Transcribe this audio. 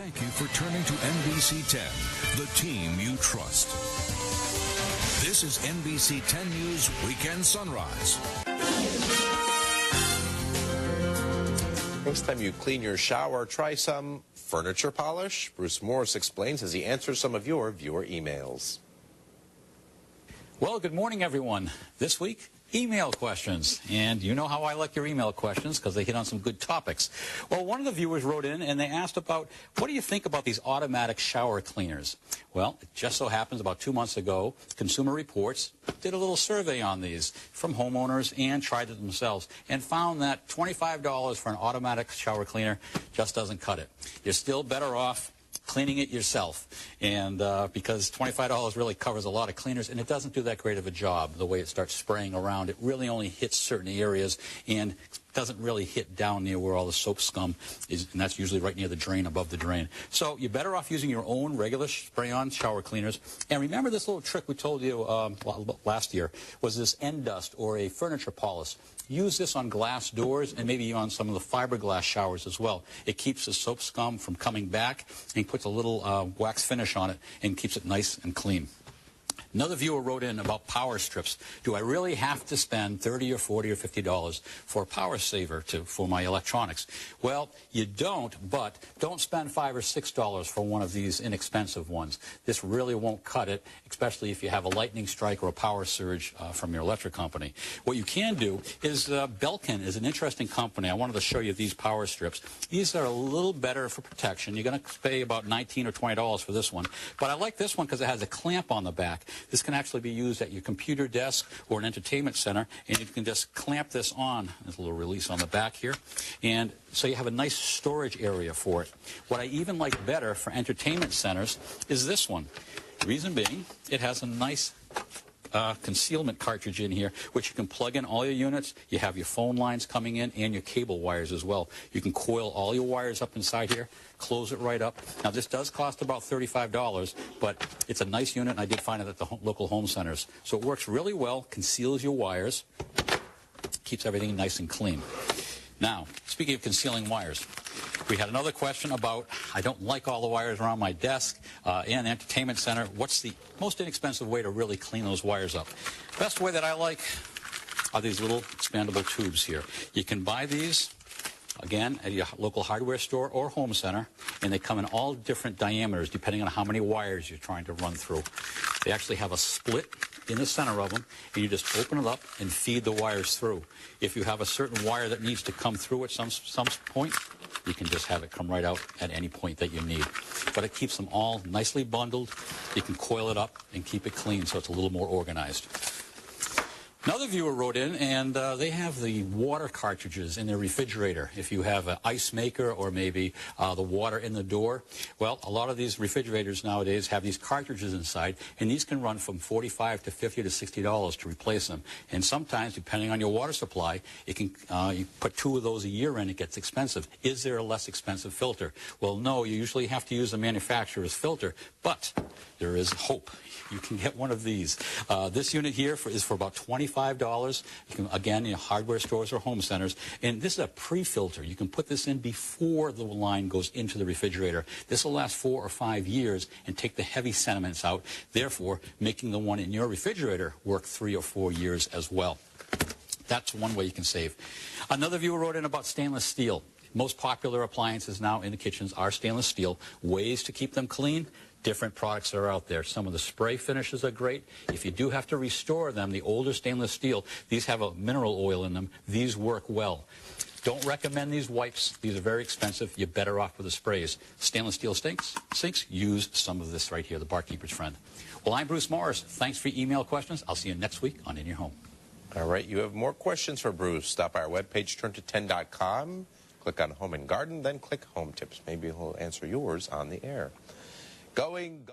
Thank you for turning to NBC 10, the team you trust. This is NBC 10 News Weekend Sunrise. Next time you clean your shower, try some furniture polish. Bruce Morris explains as he answers some of your viewer emails. Well, good morning, everyone. This week, email questions. And you know how I like your email questions because they hit on some good topics. Well, one of the viewers wrote in and they asked about, what do you think about these automatic shower cleaners? Well, it just so happens about 2 months ago, Consumer Reports did a little survey on these from homeowners and tried it themselves and found that $25 for an automatic shower cleaner just doesn't cut it. You're still better off cleaning it yourself, and because $25 really covers a lot of cleaners, and it doesn't do that great of a job. The way it starts spraying around, it really only hits certain areas and doesn't really hit down near where all the soap scum is, and that's usually right near the drain, above the drain. So you're better off using your own regular spray-on shower cleaners. And remember this little trick we told you last year was this end dust or a furniture polish. Use this on glass doors and maybe on some of the fiberglass showers as well. It keeps the soap scum from coming back and puts a little wax finish on it and keeps it nice and clean. Another viewer wrote in about power strips. Do I really have to spend $30 or $40 or $50 for a power saver for my electronics? Well, you don't, but don't spend $5 or $6 for one of these inexpensive ones. This really won't cut it, especially if you have a lightning strike or a power surge from your electric company. What you can do is Belkin is an interesting company. I wanted to show you these power strips. These are a little better for protection. You're going to pay about $19 or $20 for this one. But I like this one because it has a clamp on the back. This can actually be used at your computer desk or an entertainment center, and you can just clamp this on. There's a little release on the back here. And so you have a nice storage area for it. What I even like better for entertainment centers is this one. The reason being, it has a nice concealment cartridge in here, which you can plug in all your units. You have your phone lines coming in and your cable wires as well. You can coil all your wires up inside here, close it right up. Now, this does cost about $35, but it's a nice unit, and I did find it at the local home centers. So it works really well, conceals your wires, keeps everything nice and clean. Now, speaking of concealing wires, we had another question about, I don't like all the wires around my desk and the entertainment center. What's the most inexpensive way to really clean those wires up? Best way that I like are these little expandable tubes here. You can buy these, again, at your local hardware store or home center, and they come in all different diameters depending on how many wires you're trying to run through. They actually have a split in the center of them, and you just open it up and feed the wires through. If you have a certain wire that needs to come through at some point, you can just have it come right out at any point that you need. But it keeps them all nicely bundled. You can coil it up and keep it clean so it's a little more organized. Another viewer wrote in, and they have the water cartridges in their refrigerator. If you have an ice maker or maybe the water in the door, well, a lot of these refrigerators nowadays have these cartridges inside, and these can run from $45 to $50 to $60 to replace them. And sometimes, depending on your water supply, it can you put 2 of those a year in, it gets expensive. Is there a less expensive filter? Well, no, you usually have to use the manufacturer's filter, but there is hope. You can get one of these. This unit here is for about $25. You can, again, in hardware stores or home centers. And this is a pre-filter. You can put this in before the line goes into the refrigerator. This will last 4 or 5 years and take the heavy sediments out, therefore making the one in your refrigerator work 3 or 4 years as well. That's one way you can save. Another viewer wrote in about stainless steel. Most popular appliances now in the kitchens are stainless steel. Ways to keep them clean? Different products are out there. Some of the spray finishes are great. If you do have to restore them, the older stainless steel, these have a mineral oil in them. These work well. Don't recommend these wipes. These are very expensive. You're better off with the sprays. Stainless steel sinks, use some of this right here, the barkeeper's friend. Well, I'm Bruce Morris. Thanks for your email questions. I'll see you next week on In Your Home. All right, you have more questions for Bruce. Stop by our webpage, turn210.com. Click on Home and Garden, then click Home Tips. Maybe he'll answer yours on the air. Going.